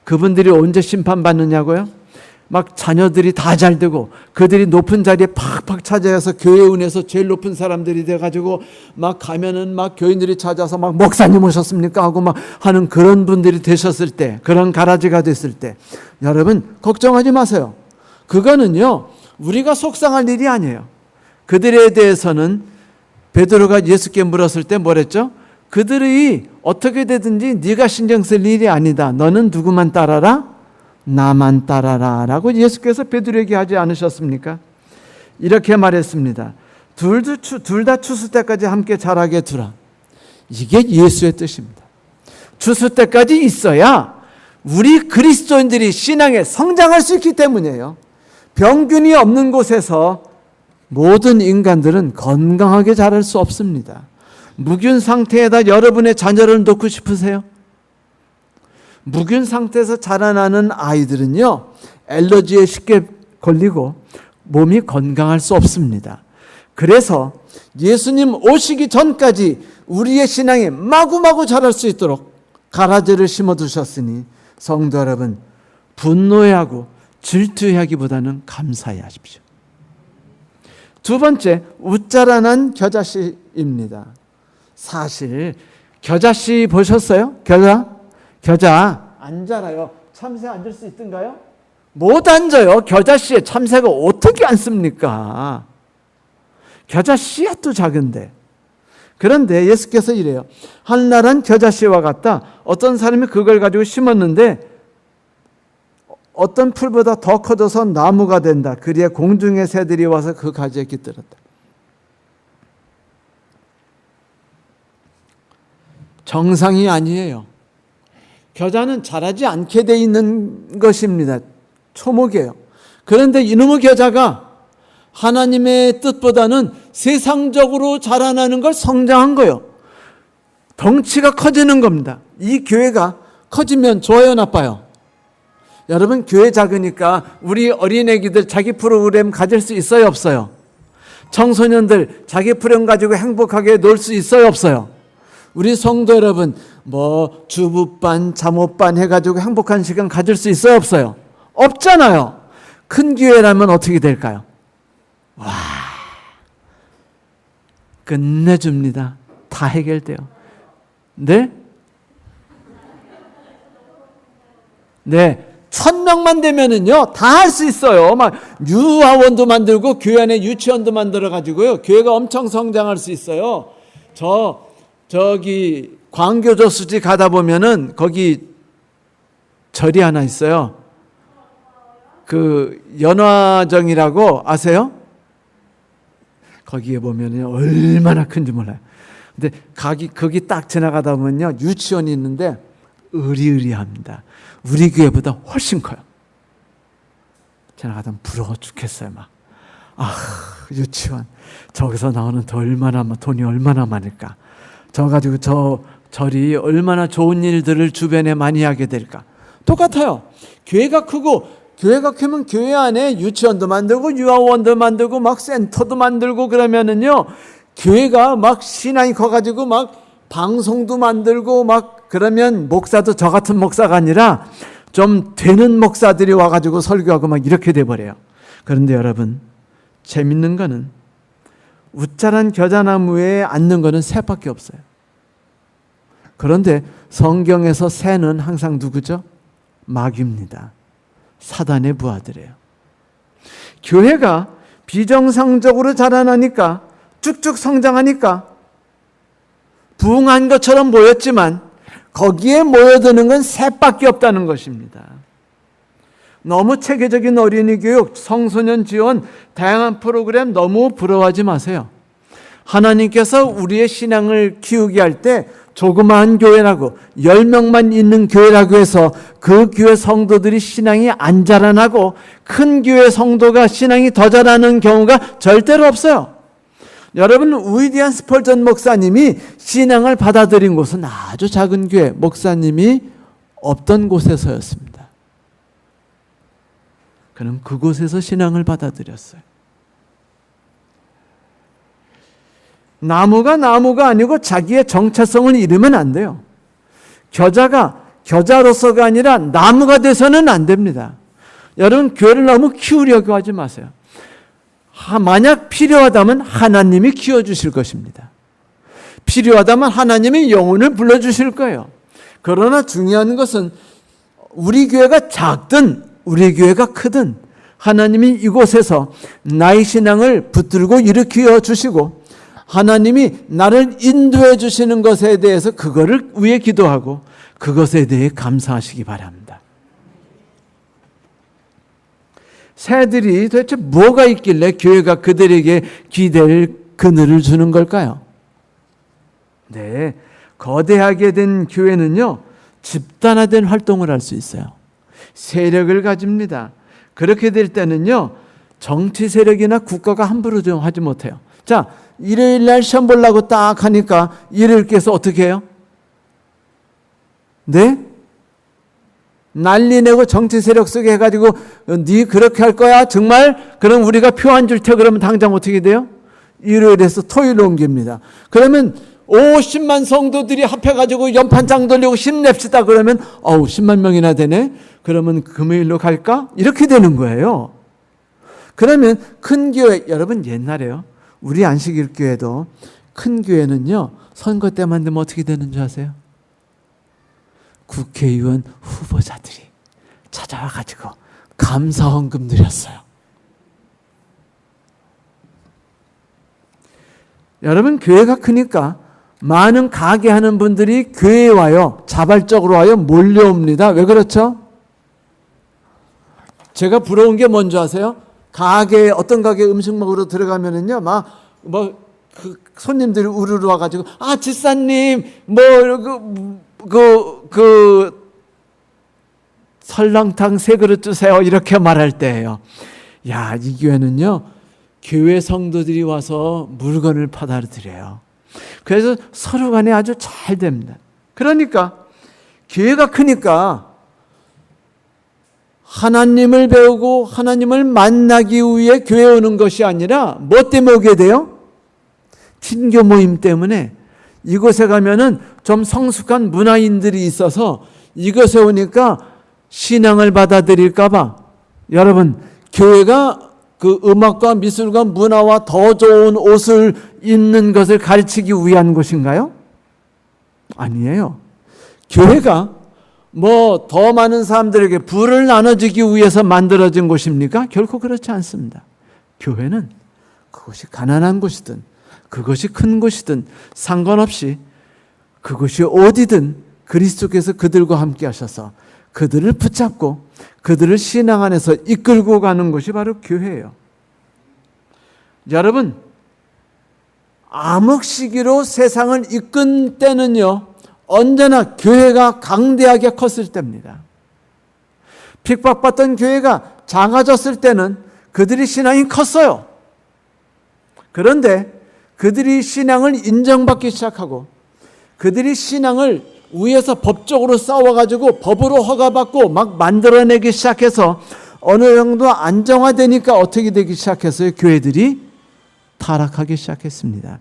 그분들이 언제 심판받느냐고요? 막 자녀들이 다 잘 되고 그들이 높은 자리에 팍팍 차지해서 교회 운에서 제일 높은 사람들이 돼가지고 막 가면은 막 교인들이 찾아서 막 목사님 오셨습니까? 하고 막 하는 그런 분들이 되셨을 때, 그런 가라지가 됐을 때, 여러분 걱정하지 마세요. 그거는요, 우리가 속상할 일이 아니에요. 그들에 대해서는 베드로가 예수께 물었을 때 뭐랬죠? 그들이 어떻게 되든지 네가 신경 쓸 일이 아니다. 너는 누구만 따라라? 나만 따라라 라고 예수께서 베드로에게 하지 않으셨습니까? 이렇게 말했습니다. 둘 다 추수 때까지 함께 자라게 두라. 이게 예수의 뜻입니다. 추수 때까지 있어야 우리 그리스도인들이 신앙에 성장할 수 있기 때문이에요. 병균이 없는 곳에서 모든 인간들은 건강하게 자랄 수 없습니다. 무균 상태에다 여러분의 자녀를 놓고 싶으세요? 무균 상태에서 자라나는 아이들은요, 알러지에 쉽게 걸리고 몸이 건강할 수 없습니다. 그래서 예수님 오시기 전까지 우리의 신앙이 마구마구 자랄 수 있도록 가라지를 심어두셨으니 성도 여러분, 분노해하고 질투하기보다는 감사해 하십시오. 두 번째, 웃자라난 겨자씨입니다. 사실 겨자씨 보셨어요? 겨자? 겨자 앉아라요. 참새 앉을 수 있던가요? 못 앉아요. 겨자 씨에 참새가 어떻게 앉습니까? 겨자 씨앗도 작은데. 그런데 예수께서 이래요. 한나란 겨자 씨와 같다. 어떤 사람이 그걸 가지고 심었는데 어떤 풀보다 더 커져서 나무가 된다. 그리에 공중의 새들이 와서 그 가지에 깃들었다. 정상이 아니에요. 겨자는 자라지 않게 돼 있는 것입니다. 초목이에요. 그런데 이놈의 겨자가 하나님의 뜻보다는 세상적으로 자라나는 걸 성장한 거예요. 덩치가 커지는 겁니다. 이 교회가 커지면 좋아요, 나빠요? 여러분, 교회 작으니까 우리 어린애기들 자기 프로그램 가질 수 있어요, 없어요? 청소년들 자기 프로그램 가지고 행복하게 놀 수 있어요, 없어요? 우리 성도 여러분, 주부반, 잠옷반 해가지고 행복한 시간 가질 수 있어요, 없어요? 없잖아요. 큰 교회라면 어떻게 될까요? 와, 끝내줍니다. 다 해결돼요. 네? 네. 1000명만 되면은요, 다 할 수 있어요. 막, 유아원도 만들고, 교회 안에 유치원도 만들어가지고요, 교회가 엄청 성장할 수 있어요. 저기, 광교조수지 가다 보면은, 거기 절이 하나 있어요. 그, 연화정이라고 아세요? 거기에 보면은 얼마나 큰지 몰라요. 근데, 거기 딱 지나가다 보면요, 유치원이 있는데, 으리으리합니다. 우리 교회보다 훨씬 커요. 지나가다 부러워 죽겠어요. 막. 유치원. 저기서 나오는 돈이 얼마나 많을까. 저 가지고 저 절이 얼마나 좋은 일들을 주변에 많이 하게 될까. 똑같아요. 교회가 크면 교회 안에 유치원도 만들고 유아원도 만들고 막 센터도 만들고 그러면은요, 교회가 막 신앙이 커가지고 막 방송도 만들고 막 그러면 목사도 저 같은 목사가 아니라 좀 되는 목사들이 와가지고 설교하고 막 이렇게 돼버려요. 그런데 여러분, 재밌는 거는 웃자란 겨자나무에 앉는 거는 새밖에 없어요. 그런데 성경에서 새는 항상 누구죠? 마귀입니다. 사단의 부하들이에요. 교회가 비정상적으로 자라나니까, 쭉쭉 성장하니까 부흥한 것처럼 보였지만 거기에 모여드는 건 새밖에 없다는 것입니다. 너무 체계적인 어린이 교육, 청소년 지원, 다양한 프로그램 너무 부러워하지 마세요. 하나님께서 우리의 신앙을 키우게 할 때 조그마한 교회라고 10명만 있는 교회라고 해서 그 교회 성도들이 신앙이 안 자라나고 큰 교회 성도가 신앙이 더 자라는 경우가 절대로 없어요. 여러분, 위대한 스펄전 목사님이 신앙을 받아들인 곳은 아주 작은 교회, 목사님이 없던 곳에서였습니다. 그는 그곳에서 신앙을 받아들였어요. 나무가 아니고 자기의 정체성을 잃으면 안 돼요. 겨자가 겨자로서가 아니라 나무가 돼서는 안 됩니다. 여러분, 교회를 너무 키우려고 하지 마세요. 만약 필요하다면 하나님이 키워주실 것입니다. 필요하다면 하나님이 영혼을 불러주실 거예요. 그러나 중요한 것은 우리 교회가 작든 우리 교회가 크든 하나님이 이곳에서 나의 신앙을 붙들고 일으켜 주시고 하나님이 나를 인도해 주시는 것에 대해서 그거를 위해 기도하고 그것에 대해 감사하시기 바랍니다. 새들이 도대체 뭐가 있길래 교회가 그들에게 기댈 그늘을 주는 걸까요? 네, 거대하게 된 교회는요, 집단화된 활동을 할 수 있어요. 세력을 가집니다. 그렇게 될 때는요, 정치 세력이나 국가가 함부로 좀 하지 못해요. 자, 일요일 날 시험 보려고 딱 하니까 일요일께서 어떻게 해요? 네? 난리 내고 정치 세력 속에 해가지고 네 그렇게 할 거야? 정말? 그럼 우리가 표 안 줄 테 그러면 당장 어떻게 돼요? 일요일에서 토요일로 옮깁니다. 그러면 50만 성도들이 합해가지고 연판장 돌리고 힘냅시다 그러면 10만 명이나 되네? 그러면 금요일로 갈까? 이렇게 되는 거예요. 그러면 큰 교회, 여러분 옛날에요, 우리 안식일교회도 큰 교회는요, 선거 때만 되면 어떻게 되는 줄 아세요? 국회의원 후보자들이 찾아와 가지고 감사 헌금 드렸어요. 여러분, 교회가 크니까 많은 가게 하는 분들이 교회에 와요. 자발적으로 와요. 몰려옵니다. 왜 그렇죠? 제가 부러운 게 뭔지 아세요? 가게, 어떤 가게 음식 먹으러 들어가면은요, 그 손님들이 우르르 와가지고, 집사님, 설렁탕 3그릇 주세요. 이렇게 말할 때예요. 야, 이 교회는요, 교회 성도들이 와서 물건을 받아 드려요. 그래서 서로 간에 아주 잘 됩니다. 그러니까 교회가 크니까 하나님을 배우고 하나님을 만나기 위해 교회에 오는 것이 아니라 뭐 때문에 오게 돼요? 친교 모임 때문에. 이곳에 가면은 좀 성숙한 문화인들이 있어서 이곳에 오니까 신앙을 받아들일까 봐. 여러분, 교회가 그 음악과 미술과 문화와 더 좋은 옷을 입는 것을 가르치기 위한 곳인가요? 아니에요. 교회가 더 많은 사람들에게 부를 나눠주기 위해서 만들어진 곳입니까? 결코 그렇지 않습니다. 교회는 그것이 가난한 곳이든 그것이 큰 곳이든 상관없이 그것이 어디든 그리스도께서 그들과 함께 하셔서 그들을 붙잡고 그들을 신앙 안에서 이끌고 가는 것이 바로 교회예요. 여러분, 암흑시기로 세상을 이끈 때는요, 언제나 교회가 강대하게 컸을 때입니다. 핍박받던 교회가 작아졌을 때는 그들이 신앙이 컸어요. 그런데 그들이 신앙을 인정받기 시작하고 그들이 신앙을 위에서 법적으로 싸워가지고 법으로 허가받고 막 만들어내기 시작해서 어느 정도 안정화되니까 어떻게 되기 시작했어요? 교회들이 타락하기 시작했습니다.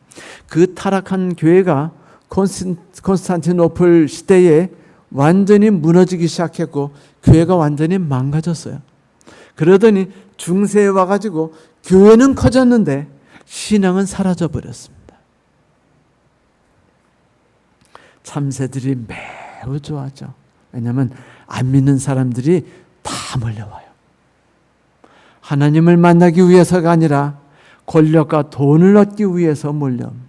그 타락한 교회가 콘스탄티노플 시대에 완전히 무너지기 시작했고 교회가 완전히 망가졌어요. 그러더니 중세에 와가지고 교회는 커졌는데 신앙은 사라져 버렸습니다. 참새들이 매우 좋아하죠. 왜냐하면 안 믿는 사람들이 다 몰려와요. 하나님을 만나기 위해서가 아니라 권력과 돈을 얻기 위해서 몰려옵니다.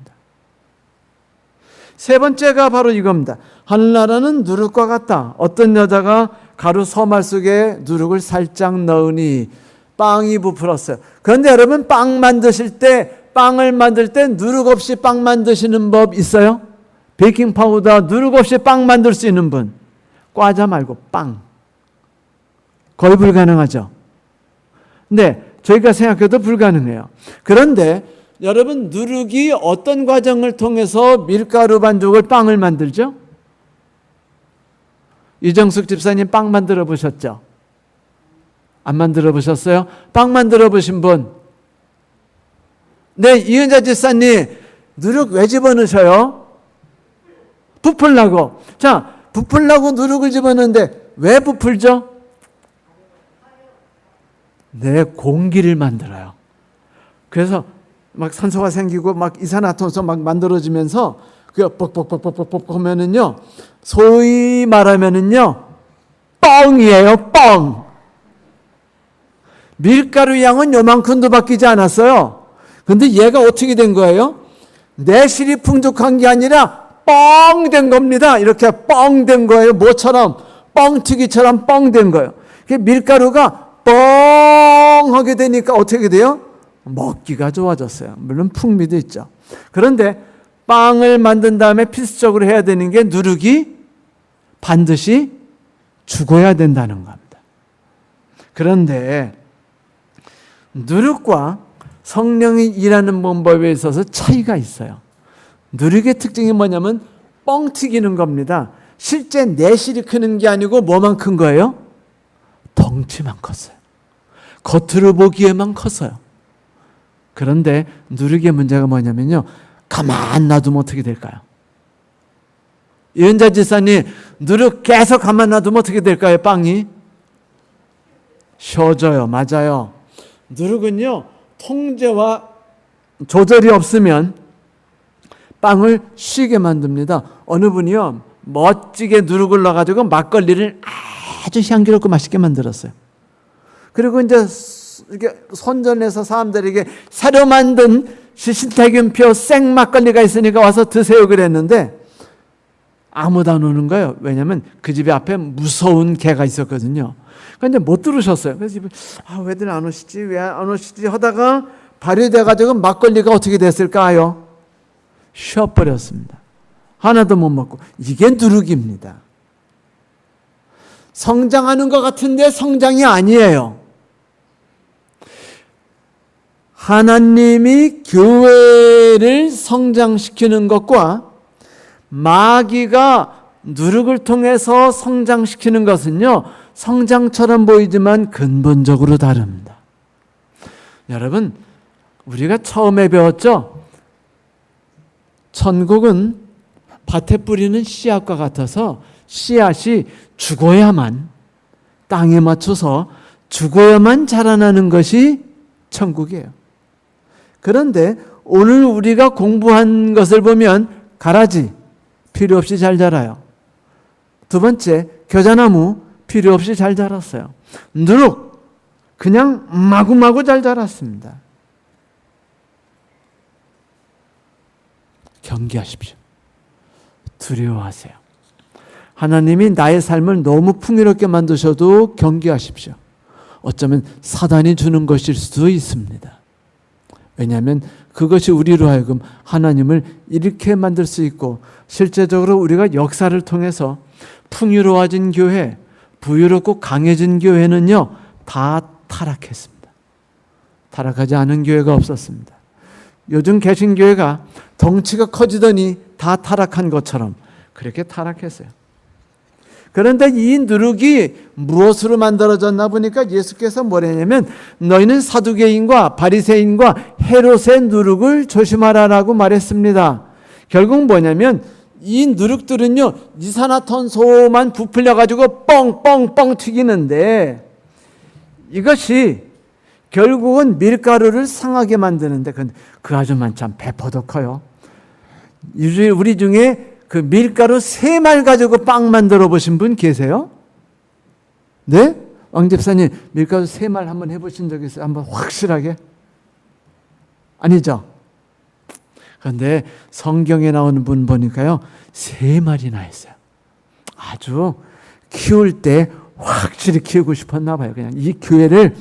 세 번째가 바로 이겁니다. 하늘나라는 누룩과 같다. 어떤 여자가 가루 서말 속에 누룩을 살짝 넣으니 빵이 부풀었어요. 그런데 여러분, 빵을 만들 때 누룩 없이 빵 만드시는 법 있어요? 베이킹 파우더 누룩 없이 빵 만들 수 있는 분? 과자 말고 빵. 거의 불가능하죠. 근데 저희가 생각해도 불가능해요. 그런데 여러분, 누룩이 어떤 과정을 통해서 밀가루 반죽을 빵을 만들죠? 이정숙 집사님 빵 만들어 보셨죠? 안 만들어 보셨어요? 빵 만들어 보신 분? 네, 이은자 집사님, 누룩 왜 집어넣으셔요? 부풀라고. 자, 부풀라고 누룩을 집어넣는데 왜 부풀죠? 네, 공기를 만들어요. 그래서 막 산소가 생기고 막 이산화탄소 막 만들어지면서 그 뻑뻑뻑뻑뻑뻑 하면은요, 소위 말하면은요, 뻥이에요, 뻥. 밀가루 양은 요만큼도 바뀌지 않았어요. 근데 얘가 어떻게 된 거예요? 내실이 풍족한 게 아니라 뻥 된 겁니다. 이렇게 뻥 된 거예요. 뭐처럼? 뻥튀기처럼 뻥 된 거예요. 밀가루가 뻥하게 되니까 어떻게 돼요? 먹기가 좋아졌어요. 물론 풍미도 있죠. 그런데 빵을 만든 다음에 필수적으로 해야 되는 게 누룩이 반드시 죽어야 된다는 겁니다. 그런데 누룩과 성령이 일하는 방법에 있어서 차이가 있어요. 누룩의 특징이 뭐냐면 뻥 튀기는 겁니다. 실제 내실이 크는 게 아니고 뭐만 큰 거예요? 덩치만 컸어요. 겉으로 보기에만 컸어요. 그런데 누룩의 문제가 뭐냐면요, 가만 놔두면 어떻게 될까요? 이은자 지사님, 누룩 계속 가만 놔두면 어떻게 될까요? 빵이 쉬어져요. 맞아요. 누룩은요, 통제와 조절이 없으면 빵을 쉬게 만듭니다. 어느 분이요, 멋지게 누룩을 넣어가지고 막걸리를 아주 향기롭고 맛있게 만들었어요. 그리고 이제 이렇게 선전해서 사람들에게 새로 만든 신태균표 생 막걸리가 있으니까 와서 드세요 그랬는데 아무도 안 오는 거예요. 왜냐하면 그 집에 앞에 무서운 개가 있었거든요. 그런데 못 들으셨어요. 그래서 왜들 안 오시지? 왜 안 오시지? 하다가 발효돼가지고 막걸리가 어떻게 됐을까요? 쉬어버렸습니다. 하나도 못 먹고. 이게 누룩입니다. 성장하는 것 같은데 성장이 아니에요. 하나님이 교회를 성장시키는 것과 마귀가 누룩을 통해서 성장시키는 것은요, 성장처럼 보이지만 근본적으로 다릅니다. 여러분, 우리가 처음에 배웠죠? 천국은 밭에 뿌리는 씨앗과 같아서 씨앗이 죽어야만, 땅에 맞춰서 죽어야만 자라나는 것이 천국이에요. 그런데 오늘 우리가 공부한 것을 보면 가라지 필요 없이 잘 자라요. 두 번째, 겨자나무 필요 없이 잘 자랐어요. 누룩 그냥 마구마구 잘 자랐습니다. 경계하십시오. 두려워하세요. 하나님이 나의 삶을 너무 풍요롭게 만드셔도 경계하십시오. 어쩌면 사단이 주는 것일 수도 있습니다. 왜냐하면 그것이 우리로 하여금 하나님을 이렇게 만들 수 있고 실제적으로 우리가 역사를 통해서 풍요로워진 교회, 부유롭고 강해진 교회는요 다 타락했습니다. 타락하지 않은 교회가 없었습니다. 요즘 개신교회가 덩치가 커지더니 다 타락한 것처럼 그렇게 타락했어요. 그런데 이 누룩이 무엇으로 만들어졌나 보니까 예수께서 뭐랬냐면 너희는 사두개인과 바리새인과 헤롯의 누룩을 조심하라라고 말했습니다. 결국 뭐냐면 이 누룩들은요 이산화탄소만 부풀려 가지고 뻥뻥뻥 튀기는데 이것이 결국은 밀가루를 상하게 만드는데 그 아줌마는 참 배포도 커요. 우리 중에 그 밀가루 3말 가지고 빵 만들어 보신 분 계세요? 네? 왕 집사님 밀가루 3말 한번 해보신 적 있어요? 한번 확실하게? 아니죠? 그런데 성경에 나오는 분 보니까요 3말이나 했어요. 아주 키울 때 확실히 키우고 싶었나 봐요. 그냥 이 교회를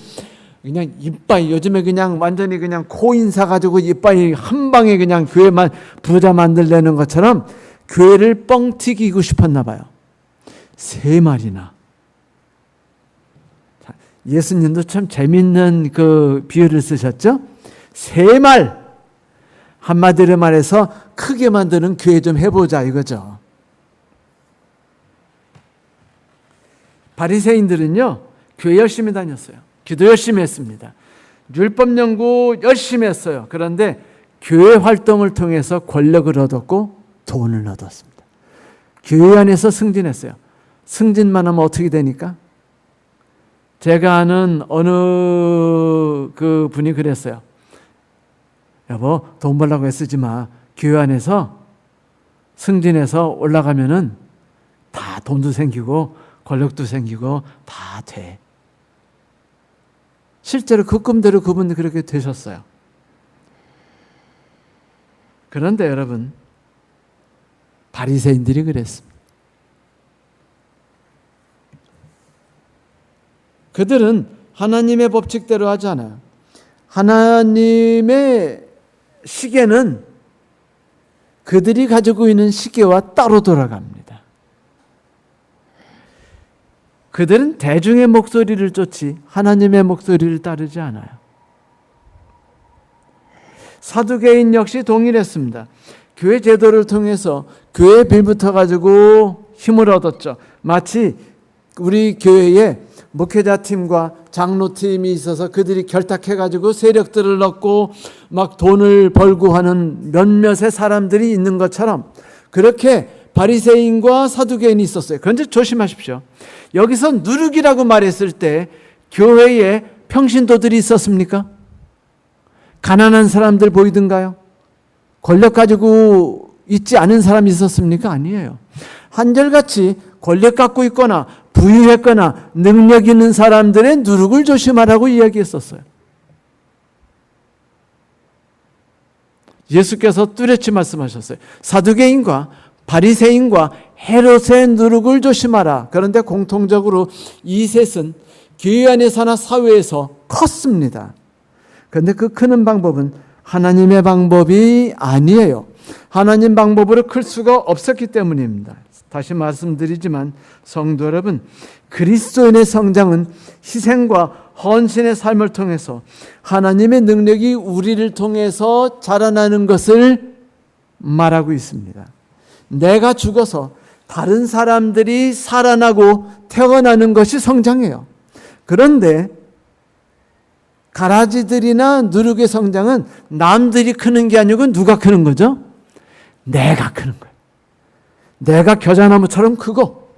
그냥 이빠이 요즘에 그냥 완전히 그냥 코인 사가지고 이빠이 한 방에 그냥 교회만 부자 만들려는 것처럼 교회를 뻥 튀기고 싶었나 봐요. 3말이나. 예수님도 참 재밌는 그 비유를 쓰셨죠? 3말. 한마디로 말해서 크게 만드는 교회 좀 해보자 이거죠. 바리새인들은요 교회 열심히 다녔어요. 기도 열심히 했습니다. 율법 연구 열심히 했어요. 그런데 교회 활동을 통해서 권력을 얻었고 돈을 얻었습니다. 교회 안에서 승진했어요. 승진만 하면 어떻게 되니까? 제가 아는 어느 그 분이 그랬어요. 여보 돈 벌라고 애쓰지 마. 교회 안에서 승진해서 올라가면은 다 돈도 생기고 권력도 생기고 다 돼. 실제로 그 꿈대로 그분도 그렇게 되셨어요. 그런데 여러분 바리새인들이 그랬습니다. 그들은 하나님의 법칙대로 하지 않아요. 하나님의 시계는 그들이 가지고 있는 시계와 따로 돌아갑니다. 그들은 대중의 목소리를 쫓지 하나님의 목소리를 따르지 않아요. 사두개인 역시 동일했습니다. 교회 제도를 통해서 교회 빌붙어 가지고 힘을 얻었죠. 마치 우리 교회에 목회자팀과 장로팀이 있어서 그들이 결탁해 가지고 세력들을 얻고 막 돈을 벌고 하는 몇몇의 사람들이 있는 것처럼 그렇게 바리새인과 사두개인이 있었어요. 그런데 조심하십시오. 여기서 누룩이라고 말했을 때 교회에 평신도들이 있었습니까? 가난한 사람들 보이던가요? 권력 가지고 있지 않은 사람이 있었습니까? 아니에요. 한결같이 권력 갖고 있거나 부유했거나 능력 있는 사람들의 누룩을 조심하라고 이야기했었어요. 예수께서 뚜렷이 말씀하셨어요. 사두개인과 바리새인과 헤롯의 누룩을 조심하라. 그런데 공통적으로 이 셋은 교회 안에서나 사회에서 컸습니다. 그런데 그 크는 방법은 하나님의 방법이 아니에요. 하나님 방법으로 클 수가 없었기 때문입니다. 다시 말씀드리지만 성도 여러분, 그리스도인의 성장은 희생과 헌신의 삶을 통해서 하나님의 능력이 우리를 통해서 자라나는 것을 말하고 있습니다. 내가 죽어서 다른 사람들이 살아나고 태어나는 것이 성장이에요. 그런데 가라지들이나 누룩의 성장은 남들이 크는 게 아니고 누가 크는 거죠? 내가 크는 거예요. 내가 겨자나무처럼 크고,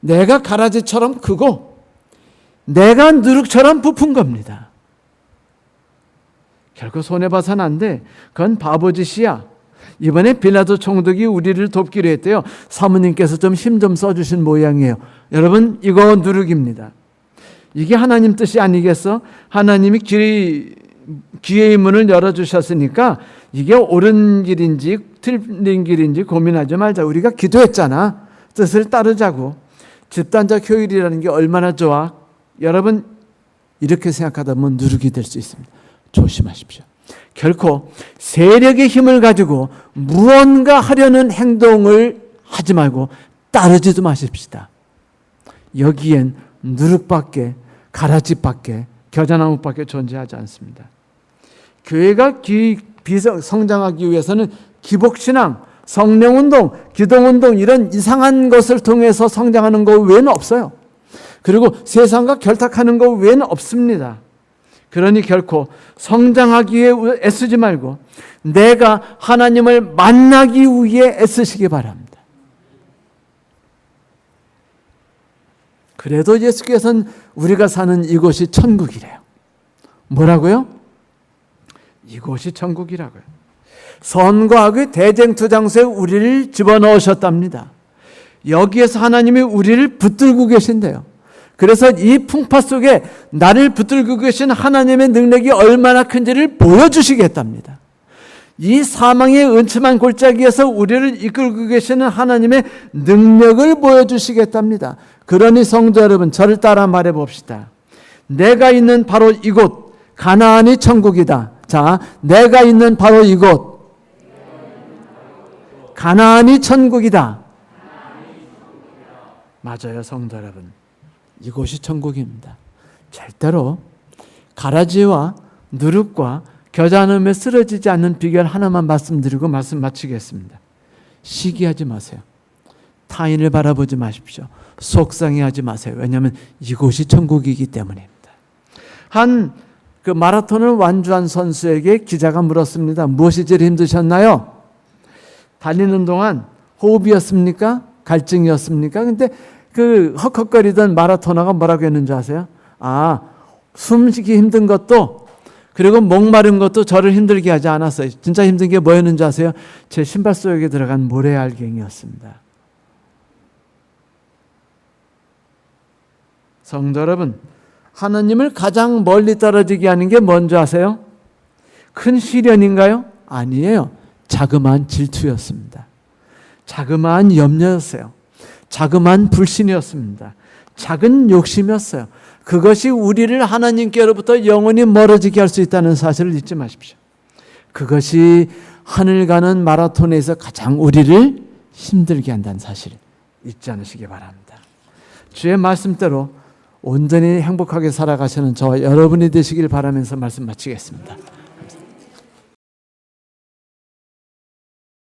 내가 가라지처럼 크고, 내가 누룩처럼 부푼 겁니다. 결코 손해봐서는 안 돼. 그건 바보짓이야. 이번에 빌라도 총독이 우리를 돕기로 했대요. 사모님께서 좀 힘 좀 써주신 모양이에요. 여러분, 이거 누룩입니다. 이게 하나님 뜻이 아니겠어? 하나님이 기회의 문을 열어주셨으니까 이게 옳은 길인지 틀린 길인지 고민하지 말자. 우리가 기도했잖아. 뜻을 따르자고. 집단적 효율이라는 게 얼마나 좋아. 여러분, 이렇게 생각하다 보면 누룩이 될 수 있습니다. 조심하십시오. 결코 세력의 힘을 가지고 무언가 하려는 행동을 하지 말고 따르지도 마십시다. 여기엔 누룩밖에, 가라지밖에, 겨자나무밖에 존재하지 않습니다. 교회가 성장하기 위해서는 기복신앙, 성령운동, 기도운동 이런 이상한 것을 통해서 성장하는 것 외에는 없어요. 그리고 세상과 결탁하는 것 외에는 없습니다. 그러니 결코 성장하기 위해 애쓰지 말고 내가 하나님을 만나기 위해 애쓰시기 바랍니다. 그래도 예수께서는 우리가 사는 이곳이 천국이래요. 뭐라고요? 이곳이 천국이라고요. 선과 악의 대쟁투 장소에 우리를 집어넣으셨답니다. 여기에서 하나님이 우리를 붙들고 계신대요. 그래서 이 풍파 속에 나를 붙들고 계신 하나님의 능력이 얼마나 큰지를 보여주시겠답니다. 이 사망의 은침한 골짜기에서 우리를 이끌고 계시는 하나님의 능력을 보여주시겠답니다. 그러니 성도 여러분, 저를 따라 말해 봅시다. 내가 있는 바로 이곳, 가나안이 천국이다. 자, 내가 있는 바로 이곳, 가나안이 천국이다. 맞아요, 성도 여러분. 이곳이 천국입니다. 절대로 가라지와 누룩과 겨자나무에 쓰러지지 않는 비결 하나만 말씀드리고 말씀 마치겠습니다. 시기하지 마세요. 타인을 바라보지 마십시오. 속상해하지 마세요. 왜냐하면 이곳이 천국이기 때문입니다. 그 마라톤을 완주한 선수에게 기자가 물었습니다. 무엇이 제일 힘드셨나요? 달리는 동안 호흡이었습니까? 갈증이었습니까? 근데 그 헉헉거리던 마라토너가 뭐라고 했는지 아세요? 숨쉬기 힘든 것도 그리고 목마른 것도 저를 힘들게 하지 않았어요. 진짜 힘든 게 뭐였는지 아세요? 제 신발 속에 들어간 모래알갱이였습니다. 성도 여러분, 하나님을 가장 멀리 떨어지게 하는 게 뭔지 아세요? 큰 시련인가요? 아니에요. 자그마한 질투였습니다. 자그마한 염려였어요. 자그마한 불신이었습니다. 작은 욕심이었어요. 그것이 우리를 하나님께로부터 영원히 멀어지게 할 수 있다는 사실을 잊지 마십시오. 그것이 하늘 가는 마라톤에서 가장 우리를 힘들게 한다는 사실 잊지 않으시기 바랍니다. 주의 말씀대로 온전히 행복하게 살아가시는 저와 여러분이 되시길 바라면서 말씀 마치겠습니다.